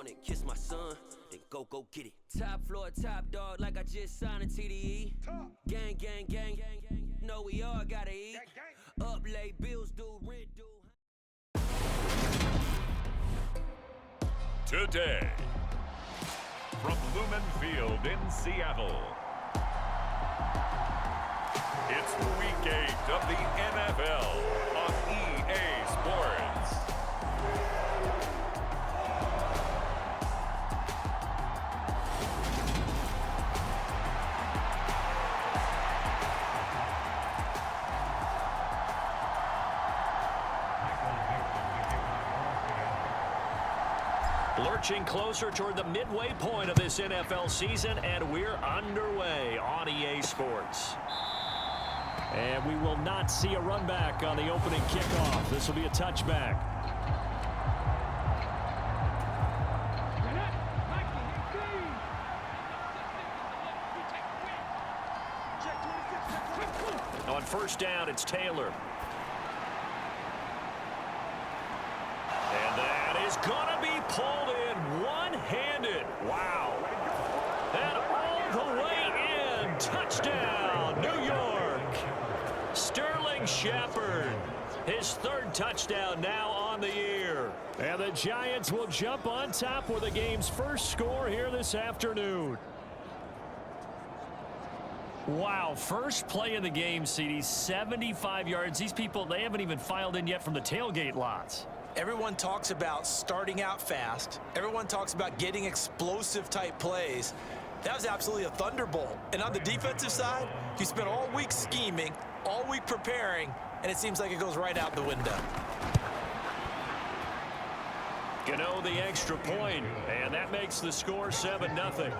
morning, kiss my son, then go get it. Top floor, top dog, like I just signed a TDE. Gang, gang, gang, know we all gotta eat. Up late, bills due, rent due. Today, from Lumen Field in Seattle, it's Week 8 of the NFL on EA Sports. Lurching closer toward the midway point of this NFL season, and we're underway on EA Sports. And we will not see a run back on the opening kickoff. This will be a touchback. On first down, it's Taylor. And that is going to be pulled in one-handed. Wow. And all the way in. Touchdown, New York. Sterling Shepard. His third touchdown now on the year. And the Giants will jump on top with the game's first score here this afternoon. Wow, first play in the game, CD, 75 yards. These people, they haven't even filed in yet from the tailgate lots. Everyone talks about starting out fast. Everyone talks about getting explosive type plays. That was absolutely a thunderbolt. And on the defensive side, you spent all week scheming, all week preparing, and it seems like it goes right out the window. Gano the extra point, and that makes the score 7-0.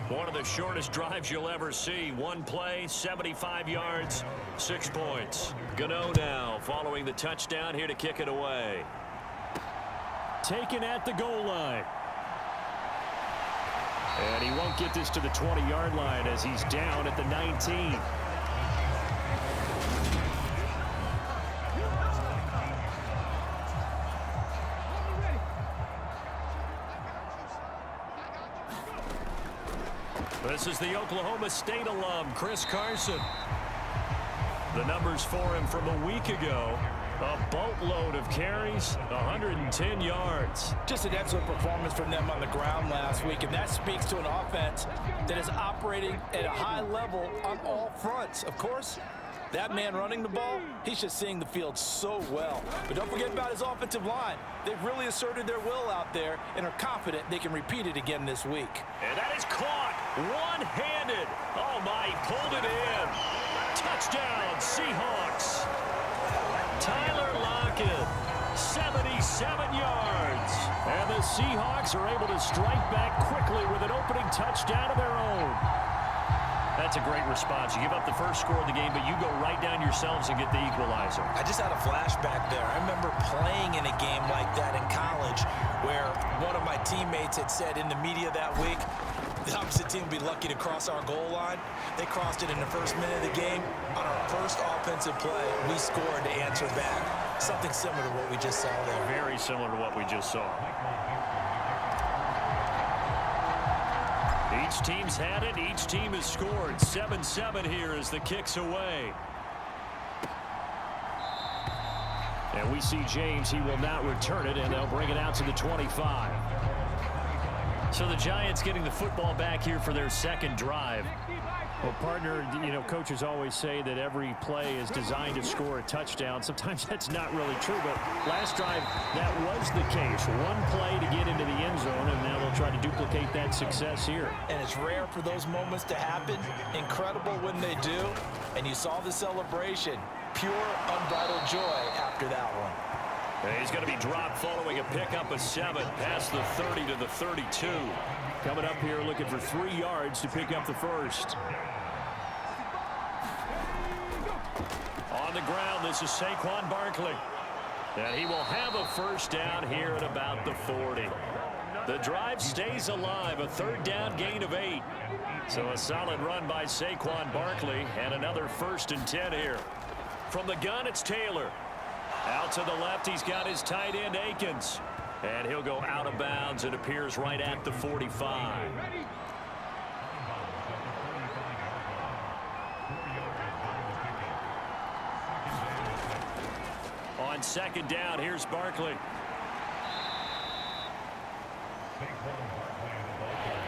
One of the shortest drives you'll ever see. One play, 75 yards, 6 points. Gano now following the touchdown here to kick it away. Taken at the goal line. And he won't get this to the 20-yard line as he's down at the 19. This is the Oklahoma State alum, Chris Carson. The numbers for him from a week ago. A boatload of carries, 110 yards. Just an excellent performance from them on the ground last week, and that speaks to an offense that is operating at a high level on all fronts. Of course, that man running the ball, he's just seeing the field so well. But don't forget about his offensive line. They've really asserted their will out there and are confident they can repeat it again this week. And that is caught one-handed. Oh, my, he pulled it in. Touchdown, Seahawks. Tyler Lockett, 77 yards. And the Seahawks are able to strike back quickly with an opening touchdown of their own. That's a great response. You give up the first score of the game, but you go right down yourselves and get the equalizer. I just had a flashback there. I remember playing in a game like that in college where one of my teammates had said in the media that week, the opposite team would be lucky to cross our goal line. They crossed it in the first minute of the game. On our first offensive play, we scored to answer back. Something similar to what we just saw there. Very similar to what we just saw. Each team's had it. Each team has scored. 7-7 here as the kick's away. And we see James. He will not return it, and they'll bring it out to the 25. So the Giants getting the football back here for their second drive. Well, partner, you know, coaches always say that every play is designed to score a touchdown. Sometimes that's not really true, but last drive, that was the case. One play to get into the end zone, and now they'll try to duplicate that success here. And it's rare for those moments to happen. Incredible when they do. And you saw the celebration. Pure, unbridled joy after that one. And he's going to be dropped following a pickup of 7 past the 30 to the 32. Coming up here looking for 3 yards to pick up the first. On the ground, this is Saquon Barkley. And he will have a first down here at about the 40. The drive stays alive, a third down gain of 8. So a solid run by Saquon Barkley and another 1st and 10 here. From the gun, it's Taylor. Out to the left, he's got his tight end, Akins. And he'll go out of bounds. It appears right at the 45. On second down, here's Barkley.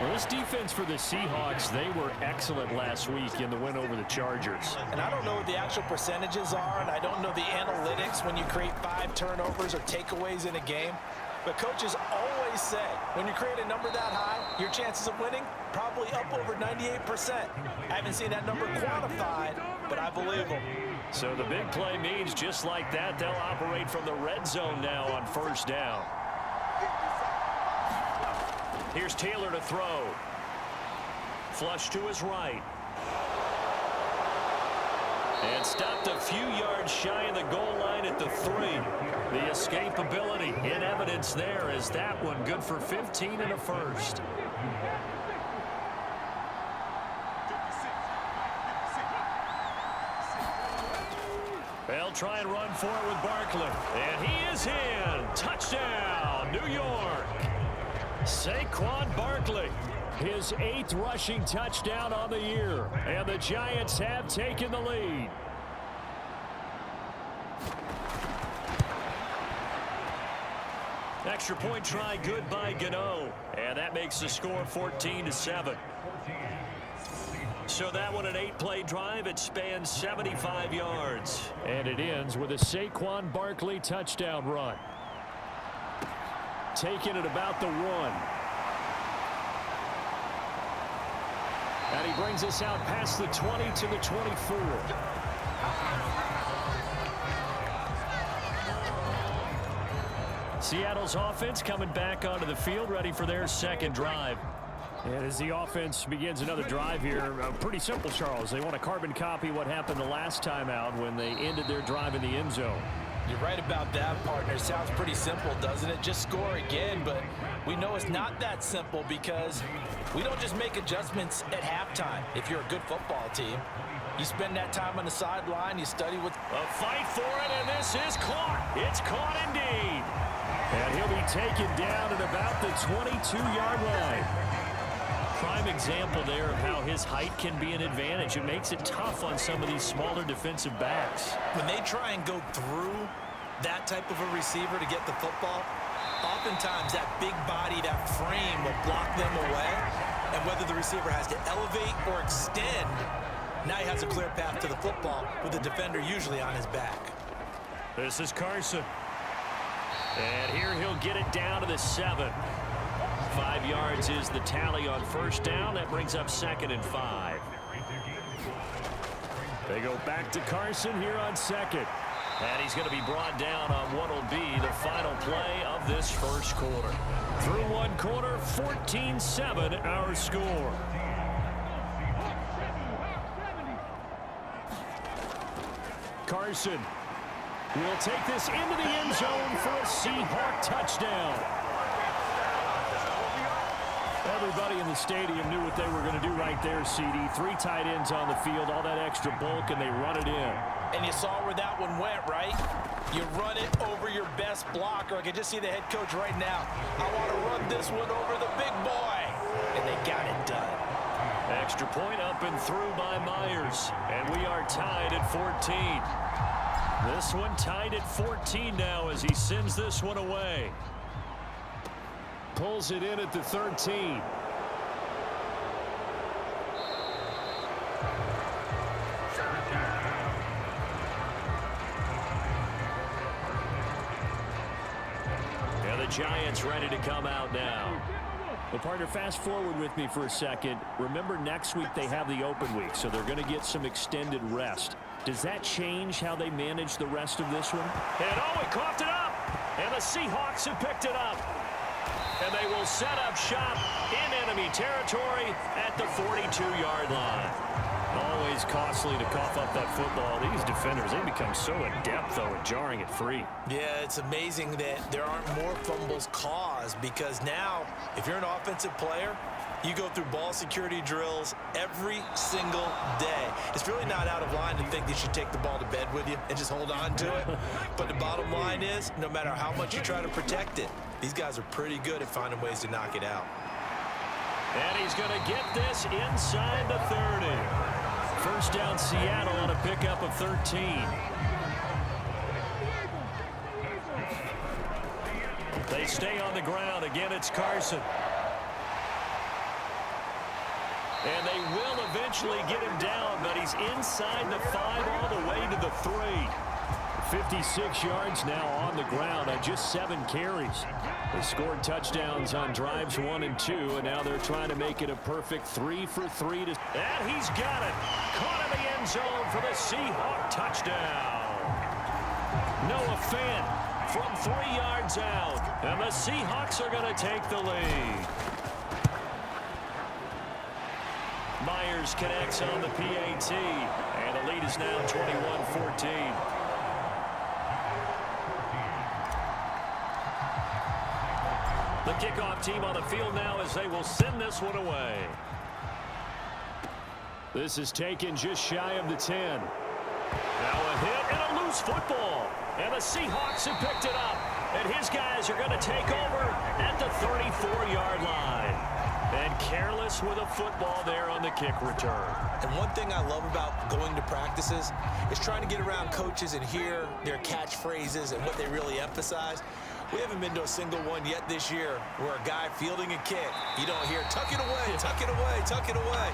Well, this defense for the Seahawks, they were excellent last week in the win over the Chargers. And I don't know what the actual percentages are, and I don't know the analytics when you create 5 turnovers or takeaways in a game. But coaches always say, when you create a number that high, your chances of winning probably up over 98%. I haven't seen that number quantified, but I believe them. So the big play means just like that, they'll operate from the red zone now on first down. Here's Taylor to throw. Flush to his right. And stopped a few yards shy of the goal line at the 3. The escapability in evidence there as that one good for 15 and a first. They'll try and run for it with Barkley. And he is in. Touchdown, New York. Saquon Barkley, his 8th rushing touchdown on the year, and the Giants have taken the lead. Extra point try good by Gano, and that makes the score 14-7. So that one an 8-play drive. It spans 75 yards. And it ends with a Saquon Barkley touchdown run. Taking it about the 1. And he brings us out past the 20 to the 24. Seattle's offense coming back onto the field, ready for their second drive. And as the offense begins another drive here, pretty simple, Charles. They want to carbon copy what happened the last time out when they ended their drive in the end zone. You're right about that, partner. It sounds pretty simple, doesn't it? Just score again, but we know it's not that simple because we don't just make adjustments at halftime. If you're a good football team, you spend that time on the sideline, you study what... A fight for it, and this is caught. It's caught indeed. And he'll be taken down at about the 22-yard line. Prime example there of how his height can be an advantage. It makes it tough on some of these smaller defensive backs. When they try and go through that type of a receiver to get the football, oftentimes that big body, that frame will block them away. And whether the receiver has to elevate or extend, now he has a clear path to the football with the defender usually on his back. This is Carson. And here he'll get it down to the 7. 5 yards is the tally on first down. That brings up 2nd and 5. They go back to Carson here on 2nd. And he's going to be brought down on what will be the final play of this first quarter. Through 1 quarter, 14-7 our score. Carson will take this into the end zone for a Seahawk touchdown. Everybody in the stadium knew what they were going to do right there, CD. 3 tight ends on the field, all that extra bulk, and they run it in. And you saw where that one went, right? You run it over your best blocker. I can just see the head coach right now. I want to run this one over the big boy. And they got it done. Extra point up and through by Myers. And we are tied at 14. This one tied at 14 now as he sends this one away. Pulls it in at the 13. And the Giants ready to come out now. Well, partner, fast forward with me for a second. Remember, next week they have the open week, so they're going to get some extended rest. Does that change how they manage the rest of this one? And oh, he coughed it up! And the Seahawks have picked it up. And they will set up shop in enemy territory at the 42-yard line. Always costly to cough up that football. These defenders, they become so adept, though, at jarring it free. Yeah, it's amazing that there aren't more fumbles caused because now, if you're an offensive player, you go through ball security drills every single day. It's really not out of line to think you should take the ball to bed with you and just hold on to it. But the bottom line is, no matter how much you try to protect it, These guys are pretty good at finding ways to knock it out. And he's going to get this inside the 30. First down Seattle on a pickup of 13. They stay on the ground. Again, it's Carson. And they will eventually get him down, but he's inside the 5 all the way to the 3. 56 yards now on the ground on just 7 carries. They scored touchdowns on drives 1 and 2, and now they're trying to make it a perfect 3 for 3. And he's got it. Caught in the end zone for the Seahawks touchdown. Noah Fant from 3 yards out, and the Seahawks are going to take the lead. Myers connects on the PAT, and the lead is now 21-14. The kickoff team on the field now as they will send this one away. This is taken just shy of the 10. Now a hit and a loose football. And the Seahawks have picked it up. And his guys are going to take over at the 34-yard line. And careless with a football there on the kick return. And one thing I love about going to practices is trying to get around coaches and hear their catchphrases and what they really emphasize. We haven't been to a single one yet this year where a guy fielding a kick, you don't hear, tuck it away, tuck it away, tuck it away.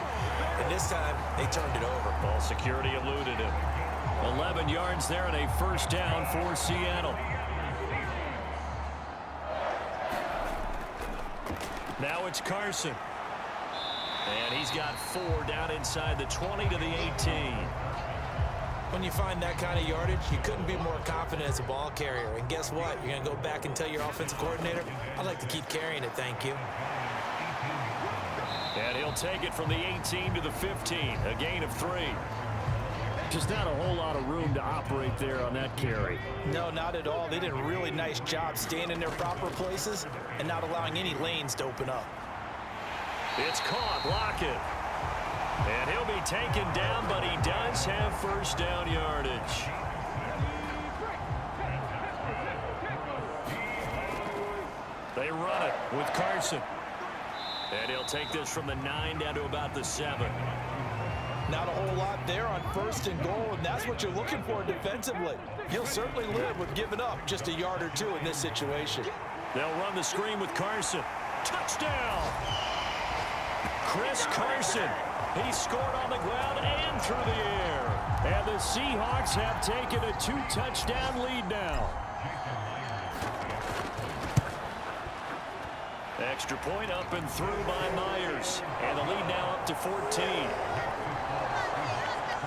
And this time, they turned it over. Ball security eluded him. 11 yards there and a first down for Seattle. Now it's Carson. And he's got 4 down inside the 20 to the 18. When you find that kind of yardage, you couldn't be more confident as a ball carrier. And guess what? You're going to go back and tell your offensive coordinator, I'd like to keep carrying it, thank you. And he'll take it from the 18 to the 15, a gain of 3. Just not a whole lot of room to operate there on that carry. No, not at all. They did a really nice job staying in their proper places and not allowing any lanes to open up. It's caught. Lockett. And he'll be taken down, but he does have first down yardage. They run it with Carson. And he'll take this from the 9 down to about the 7. Not a whole lot there on 1st and goal, and that's what you're looking for defensively. You'll certainly live with giving up just a yard or 2 in this situation. They'll run the screen with Carson. Touchdown! Chris Carson. He scored on the ground and through the air. And the Seahawks have taken a 2-touchdown lead now. Extra point up and through by Myers. And the lead now up to 14.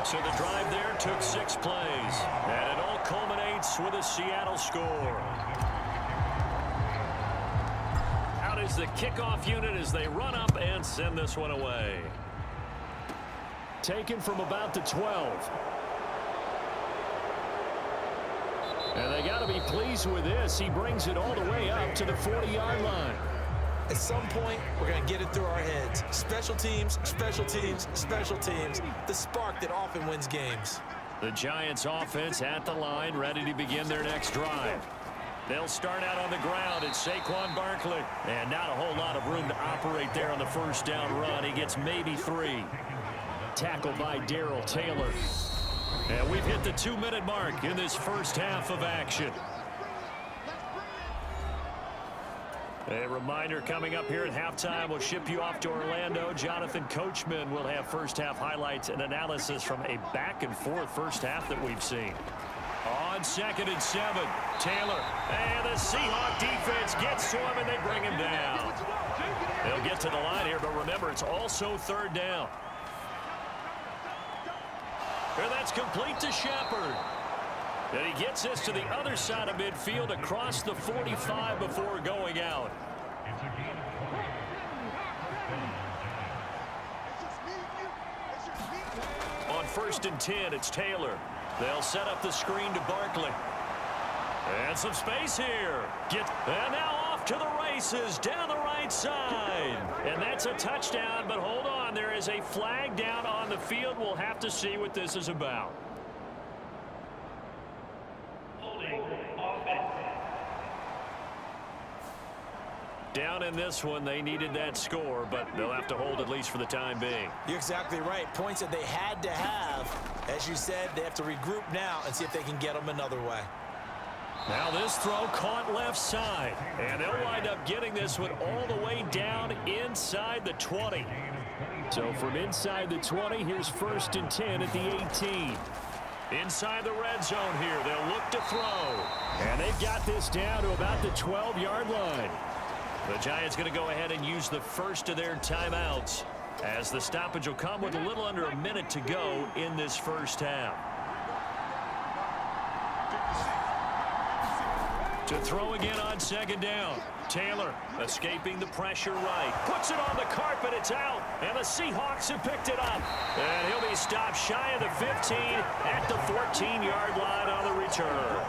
So the drive there took 6 plays. And it all culminates with a Seattle score. Out is the kickoff unit as they run up and send this one away. Taken from about the 12. And they got to be pleased with this. He brings it all the way up to the 40-yard line. At some point, we're going to get it through our heads. Special teams, special teams, special teams. The spark that often wins games. The Giants offense at the line, ready to begin their next drive. They'll start out on the ground. It's Saquon Barkley. And not a whole lot of room to operate there on the first down run. He gets maybe 3. Tackled by Darrell Taylor. And we've hit the 2-minute mark in this first half of action. A reminder coming up here at halftime, we'll ship you off to Orlando. Jonathan Coachman will have first half highlights and analysis from a back-and-forth first half that we've seen. On 2nd and 7, Taylor. And the Seahawks defense gets to him and they bring him down. They'll get to the line here, but remember, it's also 3rd down. And that's complete to Shepard. And he gets this to the other side of midfield across the 45 before going out. On 1st and 10, it's Taylor. They'll set up the screen to Barkley. And some space here. And now off to the races down the right side. And that's a touchdown, but hold on. There is a flag down on the field. We'll have to see what this is about. Down in this one, they needed that score, but they'll have to hold at least for the time being. You're exactly right. Points that they had to have. As you said, they have to regroup now and see if they can get them another way. Now this throw caught left side, and they'll wind up getting this one all the way down inside the 20. So from inside the 20, here's 1st and 10 at the 18. Inside the red zone here, they'll look to throw. And they've got this down to about the 12-yard line. The Giants going to go ahead and use the first of their timeouts, as the stoppage will come with a little under a minute to go in this first half. To throw again on 2nd down. Taylor escaping the pressure right. Puts it on the carpet. It's out. And the Seahawks have picked it up. And he'll be stopped shy of the 15 at the 14-yard line on the return.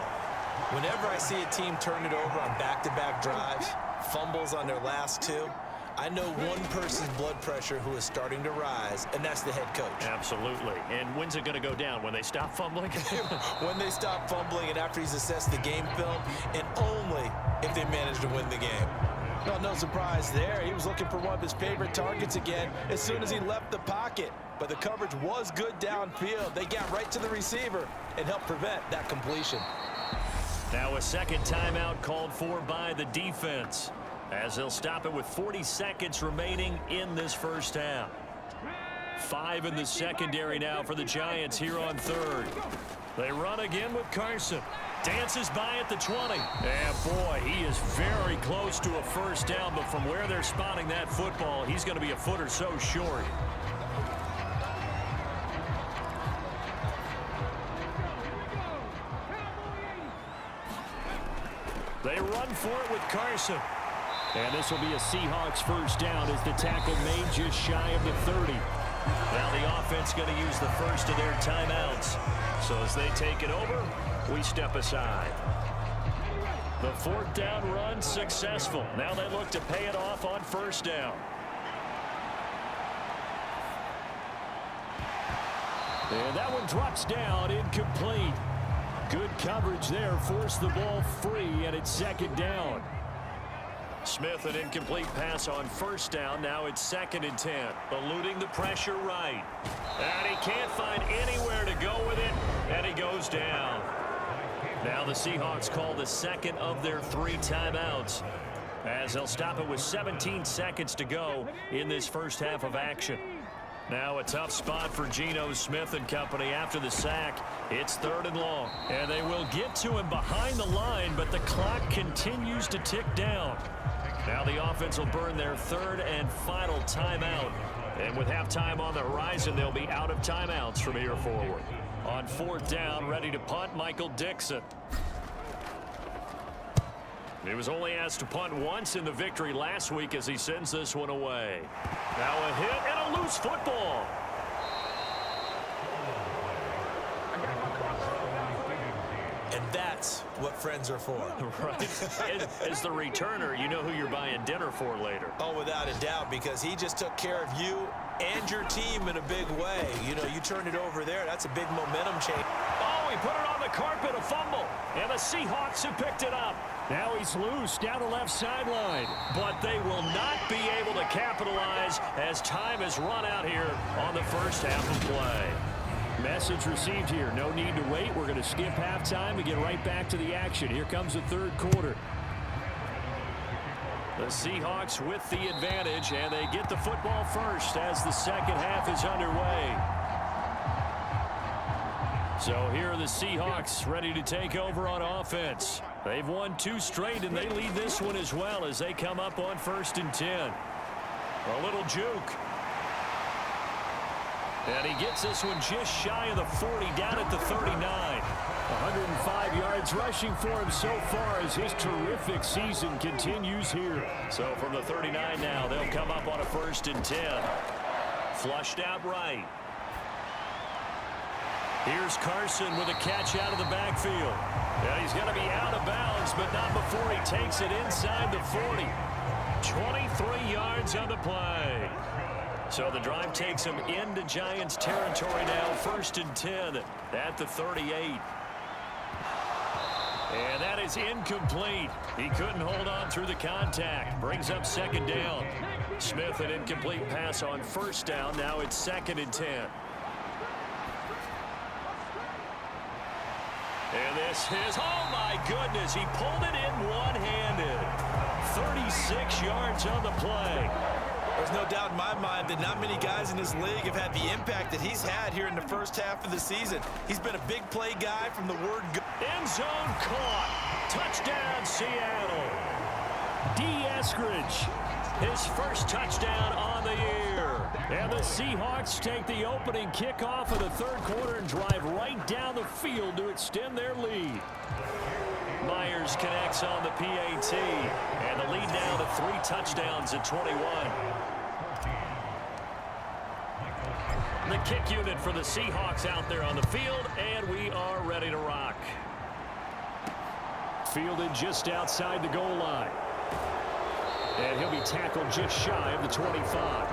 Whenever I see a team turn it over on back-to-back drives, fumbles on their last 2, I know one person's blood pressure who is starting to rise, and that's the head coach. Absolutely. And when's it going to go down? When they stop fumbling? When they stop fumbling and after he's assessed the game film, and only if they manage to win the game. No surprise there. He was looking for one of his favorite targets again as soon as he left the pocket. But the coverage was good downfield. They got right to the receiver and helped prevent that completion. Now a second timeout called for by the defense, as they'll stop it with 40 seconds remaining in this first half. 5 in the secondary now for the Giants here on 3rd. They run again with Carson. Dances by at the 20. And boy, he is very close to a first down, but from where they're spotting that football, he's going to be a foot or so short. They run for it with Carson. And this will be a Seahawks first down as the tackle made just shy of the 30. Now the offense going to use the first of their timeouts. So as they take it over, we step aside. The 4th down run successful. Now they look to pay it off on 1st down. And that one drops down, incomplete. Good coverage there, forced the ball free, and it's 2nd down. Smith, an incomplete pass on 1st down. Now it's 2nd and 10. Eluding the pressure right. And he can't find anywhere to go with it, and he goes down. Now the Seahawks call the 2nd of their 3 timeouts, as they'll stop it with 17 seconds to go in this first half of action. Now a tough spot for Geno Smith and company after the sack. It's 3rd and long. And they will get to him behind the line, but the clock continues to tick down. Now the offense will burn their 3rd and final timeout. And with halftime on the horizon, they'll be out of timeouts from here forward. On 4th down, ready to punt, Michael Dixon. He was only asked to punt once in the victory last week as he sends this one away. Now a hit and a loose football. And that's what friends are for. Right. As the returner, you know who you're buying dinner for later. Oh, without a doubt, because he just took care of you and your team in a big way. You know, you turned it over there. That's a big momentum change. Oh, he put it on the carpet, a fumble. And the Seahawks have picked it up. Now he's loose down the left sideline. But they will not be able to capitalize as time has run out here on the first half of play. Message received here. No need to wait. We're going to skip halftime and get right back to the action. Here comes the 3rd quarter. The Seahawks with the advantage, and they get the football first as the second half is underway. So here are the Seahawks ready to take over on offense. They've won 2 straight, and they lead this one as well as they come up on 1st and 10. A little juke. And he gets this one just shy of the 40, down at the 39. 105 yards rushing for him so far as his terrific season continues here. So from the 39 now, they'll come up on a 1st and 10. Flushed out right. Here's Carson with a catch out of the backfield. Yeah, he's going to be out of bounds, but not before he takes it inside the 40. 23 yards on the play. So the drive takes him into Giants territory now. 1st and 10 at the 38. And that is incomplete. He couldn't hold on through the contact. Brings up second down. Smith, an incomplete pass on first down. Now it's 2nd and 10. And this is, oh my goodness, he pulled it in one-handed. 36 yards on the play. There's no doubt in my mind that not many guys in this league have had the impact that he's had here in the first half of the season. He's been a big play guy from the word go. End zone caught. Touchdown, Seattle. D. Eskridge, his first touchdown on the year. And the Seahawks take the opening kickoff of the third quarter and drive right down the field to extend their lead. Myers connects on the PAT, and the lead now to 3 touchdowns at 21. The kick unit for the Seahawks out there on the field, and we are ready to rock. Fielded just outside the goal line. And he'll be tackled just shy of the 25.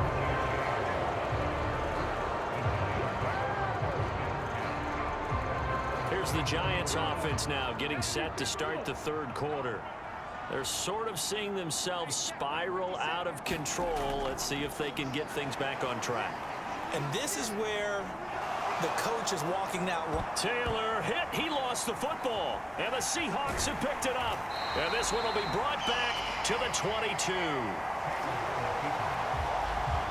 Here's the Giants offense now getting set to start the third quarter. They're sort of seeing themselves spiral out of control. Let's see if they can get things back on track. And this is where the coach is walking that. Taylor hit. He lost the football. And the Seahawks have picked it up. And this one will be brought back to the 22.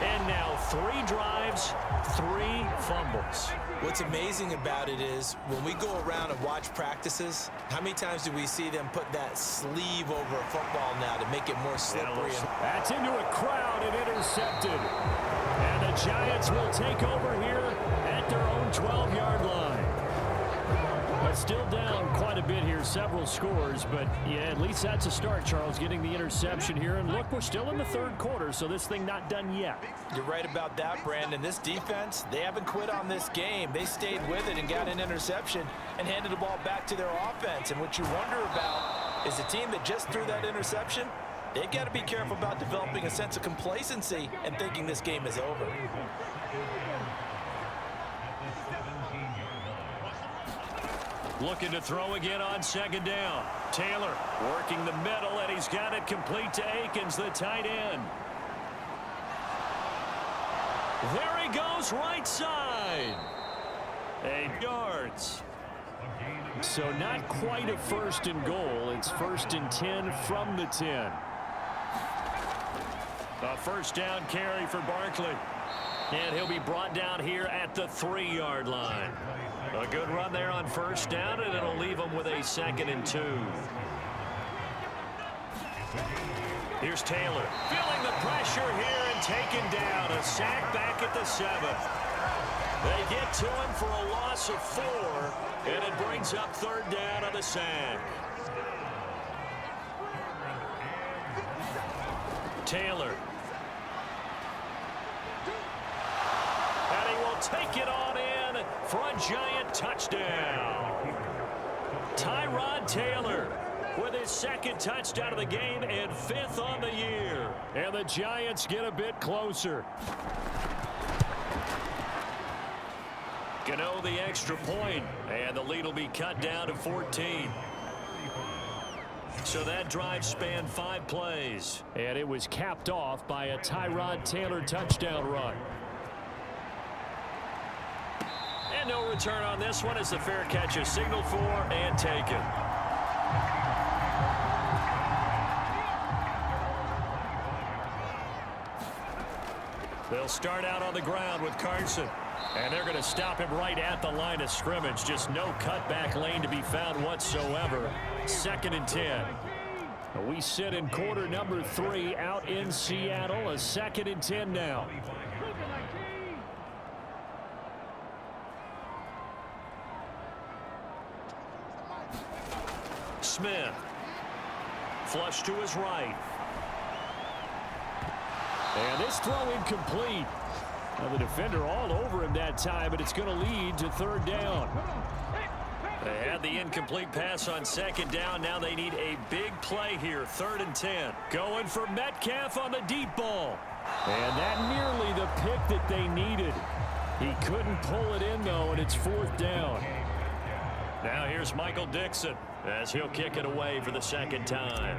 And now 3 drives, 3 fumbles. What's amazing about it is when we go around and watch practices, how many times do we see them put that sleeve over a football now to make it more slippery? That's into a crowd and intercepted. And the Giants will take over here at their own 12-yard line. But still down quite a bit here, several scores. But, yeah, at least that's a start, Charles, getting the interception here. And look, we're still in the third quarter, so this thing not done yet. You're right about that, Brandon. This defense, they haven't quit on this game. They stayed with it and got an interception and handed the ball back to their offense. And what you wonder about is the team that just threw that interception, they've got to be careful about developing a sense of complacency and thinking this game is over. Looking to throw again on second down. Taylor working the middle, and he's got it complete to Akins, the tight end. There he goes, right side. 8 yards. So not quite a 1st and goal. It's 1st and 10 from the 10. A first down carry for Barkley. And he'll be brought down here at the 3-yard line. A good run there on first down, and it'll leave him with a 2nd and 2. Here's Taylor feeling the pressure here and taken down. A sack back at the 7. They get to him for a loss of 4, and it brings up 3rd down on the sack. Taylor. And he will take it on in for a Giant touchdown. Tyrod Taylor with his 2nd touchdown of the game and 5th on the year. And the Giants get a bit closer. Gano the extra point, and the lead will be cut down to 14. So that drive spanned 5 plays. And it was capped off by a Tyrod Taylor touchdown run. And no return on this one as the fair catch is signaled for and taken. They'll start out on the ground with Carson. And they're going to stop him right at the line of scrimmage. Just no cutback lane to be found whatsoever. 2nd and 10. We sit in quarter number 3 out in Seattle. A 2nd and 10 now. Smith. Flush to his right. And this throw incomplete. Now the defender all over him that time, but it's going to lead to 3rd down. They had the incomplete pass on 2nd down. Now they need a big play here. 3rd and 10. Going for Metcalf on the deep ball. And that nearly the pick that they needed. He couldn't pull it in, though, and it's 4th down. Now here's Michael Dixon as he'll kick it away for the second time.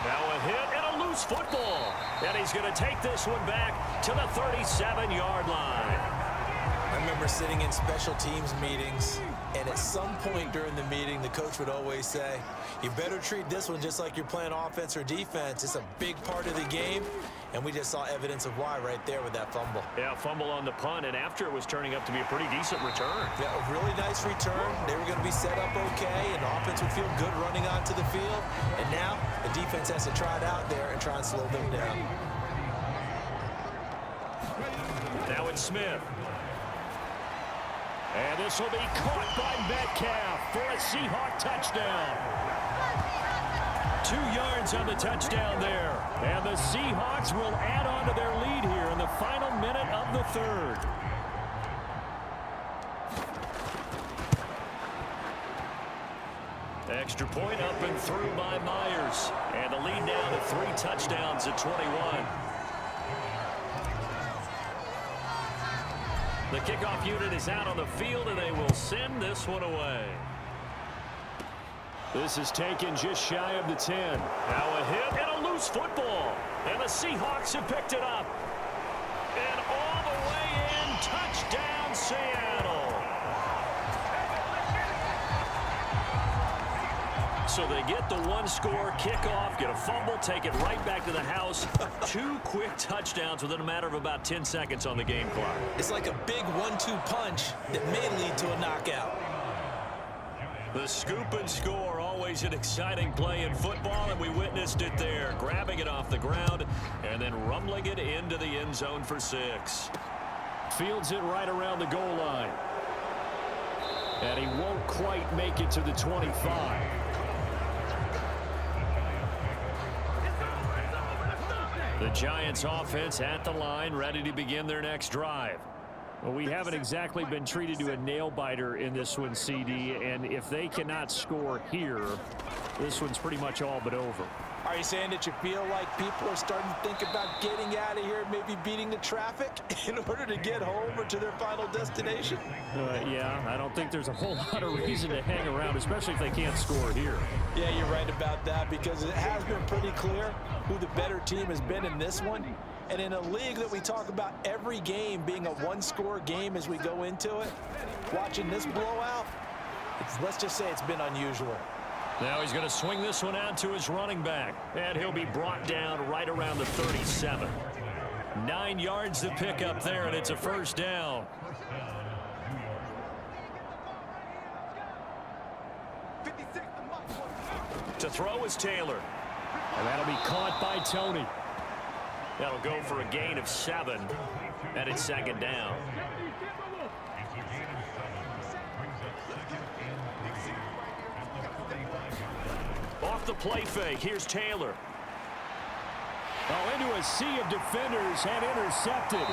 Now a hit and a loose football. And he's going to take this one back to the 37-yard line. I remember sitting in special teams meetings, and at some point during the meeting, the coach would always say, you better treat this one just like you're playing offense or defense. It's a big part of the game, and we just saw evidence of why right there with that fumble. Yeah, fumble on the punt, and after it was turning up to be a pretty decent return. Yeah, a really nice return. They were going to be set up okay, and the offense would feel good running onto the field. And now the defense has to try it out there and try and slow them down. Now it's Smith. And this will be caught by Metcalf for a Seahawk touchdown. 2 yards on the touchdown there. And the Seahawks will add on to their lead here in the final minute of the third. Extra point up and through by Myers. And the lead now to 3 touchdowns at 21. The kickoff unit is out on the field, and they will send this one away. This is taken just shy of the 10. Now a hit and a loose football. And the Seahawks have picked it up. And all the way in, touchdown Seattle. So they get the 1-score kickoff, get a fumble, take it right back to the house. 2 quick touchdowns within a matter of about 10 seconds on the game clock. It's like a big 1-2 punch that may lead to a knockout. The scoop and score, always an exciting play in football, and we witnessed it there, grabbing it off the ground and then rumbling it into the end zone for 6. Fields it right around the goal line. And he won't quite make it to the 25. The Giants offense at the line, ready to begin their next drive. Well, we haven't exactly been treated to a nail-biter in this one, CD, and if they cannot score here, this one's pretty much all but over. Are you saying that you feel like people are starting to think about getting out of here, maybe beating the traffic in order to get home or to their final destination? Yeah, I don't think there's a whole lot of reason to hang around, especially if they can't score here. Yeah, you're right about that, because it has been pretty clear who the better team has been in this one. And in a league that we talk about every game being a 1-score game as we go into it, watching this blowout, let's just say it's been unusual. Now he's going to swing this one out to his running back, and he'll be brought down right around the 37. 9 yards to pick up there, and it's a first down. To throw is Taylor. And that'll be caught by Tony. That'll go for a gain of 7, and it's second down. Off the play fake, here's Taylor. Oh, into a sea of defenders and intercepted.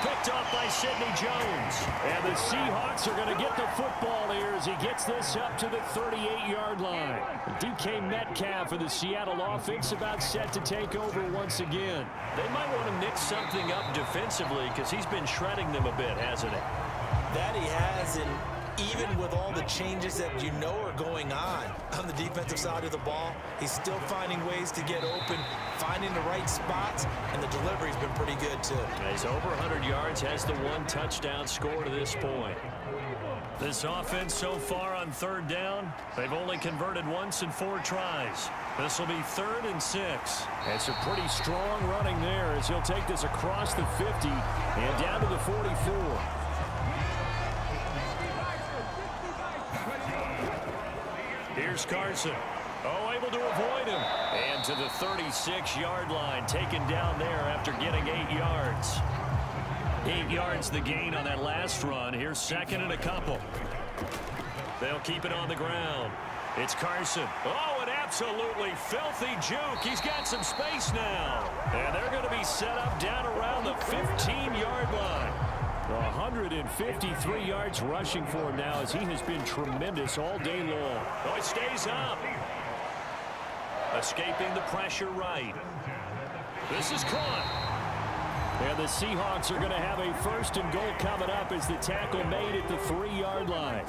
Picked off by Sidney Jones. And the Seahawks are going to get the football here as he gets this up to the 38-yard line. DK Metcalf for the Seattle offense about set to take over once again. They might want to mix something up defensively because he's been shredding them a bit, hasn't he? That he has, and even with all the changes that you know are going on the defensive side of the ball, he's still finding ways to get open, finding the right spots, and the delivery's been pretty good too. He's over 100 yards, has the 1 touchdown score to this point. This offense so far on third down, they've only converted once in 4 tries. This will be 3rd and 6. It's a pretty strong running there as he'll take this across the 50 and down to the 44. Here's Carson. Oh, able to avoid him. And to the 36-yard line, taken down there after getting 8 yards. 8 yards the gain on that last run. Here's 2nd and a couple. They'll keep it on the ground. It's Carson. Oh, an absolutely filthy juke. He's got some space now. And they're going to be set up down around the 15-yard line. 153 yards rushing for him now as he has been tremendous all day long. Oh, it stays up. Escaping the pressure right. This is caught. And the Seahawks are going to have a 1st and goal coming up as the tackle made at the 3-yard line.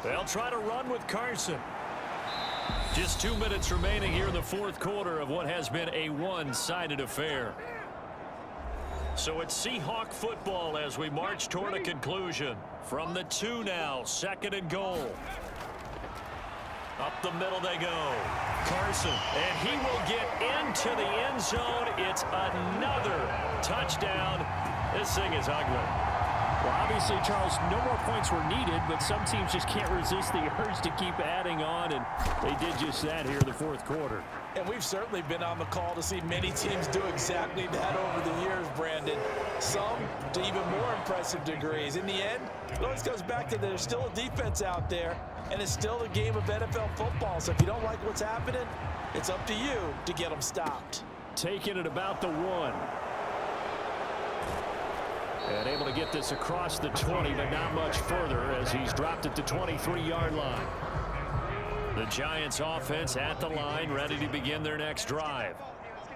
They'll try to run with Carson. Just 2 minutes remaining here in the 4th quarter of what has been a one-sided affair. So it's Seahawk football as we march toward a conclusion. From the 2 now, 2nd and goal. Up the middle they go. Carson, and he will get into the end zone. It's another touchdown. This thing is ugly. Well, obviously, Charles, no more points were needed, but some teams just can't resist the urge to keep adding on, and they did just that here in the 4th quarter. And we've certainly been on the call to see many teams do exactly that over the years, Brandon. Some to even more impressive degrees. In the end, it always goes back to there's still a defense out there, and it's still a game of NFL football. So if you don't like what's happening, it's up to you to get them stopped. Taking it about the 1. And able to get this across the 20, but not much further as he's dropped at the 23-yard line. The Giants offense at the line, ready to begin their next drive.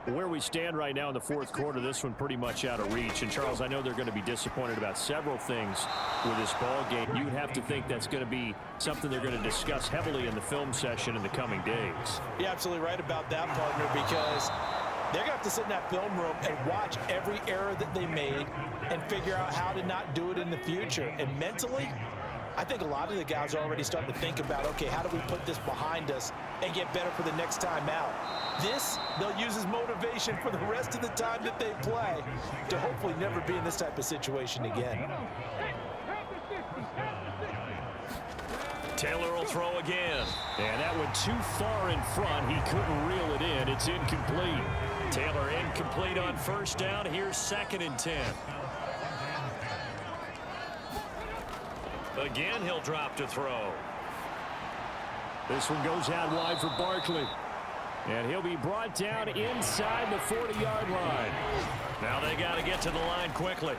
Where we stand right now in the 4th quarter, this one pretty much out of reach. And, Charles, I know they're going to be disappointed about several things with this ball game. You would have to think that's going to be something they're going to discuss heavily in the film session in the coming days. You're absolutely right about that, partner, because they're going to have to sit in that film room and watch every error that they made and figure out how to not do it in the future. And mentally, I think a lot of the guys are already starting to think about, okay, how do we put this behind us and get better for the next time out? This, they'll use as motivation for the rest of the time that they play to hopefully never be in this type of situation again. Taylor will throw again. And that went too far in front. He couldn't reel it in. It's incomplete. Taylor incomplete on 1st down. Here's 2nd and 10. Again, he'll drop to throw. This one goes out wide for Barkley. And he'll be brought down inside the 40-yard line. Now they got to get to the line quickly.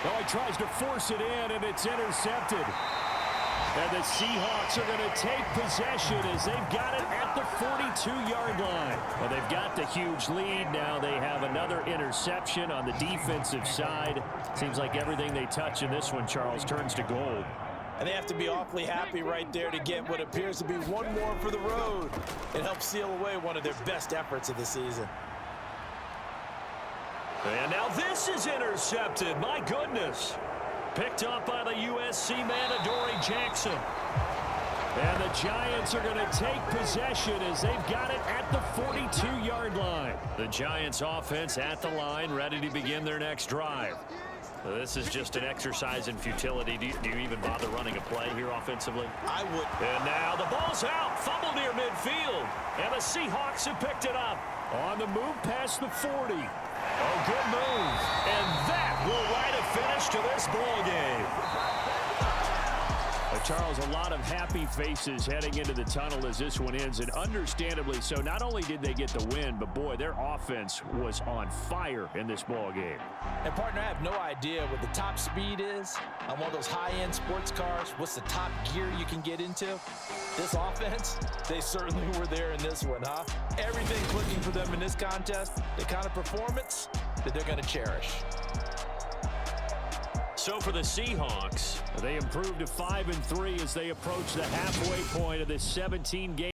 Oh, he tries to force it in, and it's intercepted. And the Seahawks are going to take possession as they've got it at the 42-yard line. Well, they've got the huge lead. Now they have another interception on the defensive side. Seems like everything they touch in this one, Charles, turns to gold. And they have to be awfully happy right there to get what appears to be one more for the road. It helps seal away one of their best efforts of the season. And now this is intercepted. My goodness. Picked up by the USC man, Adoree Jackson. And the Giants are going to take possession as they've got it at the 42-yard line. The Giants offense at the line, ready to begin their next drive. This is just an exercise in futility. Do you even bother running a play here offensively? I would. And now the ball's out. Fumble near midfield. And the Seahawks have picked it up. On the move past the 40. Oh, good move. And that will write a finish to this ball game. Charles, a lot of happy faces heading into the tunnel as this one ends, and understandably so. Not only did they get the win, but boy, their offense was on fire in this ball game. And partner, I have no idea what the top speed is on one of those high-end sports cars. What's the top gear you can get into? This offense, they certainly were there in this one, huh? Everything clicking for them in this contest, the kind of performance that they're going to cherish. So for the Seahawks, they improved to 5-3 as they approach the halfway point of this 17-game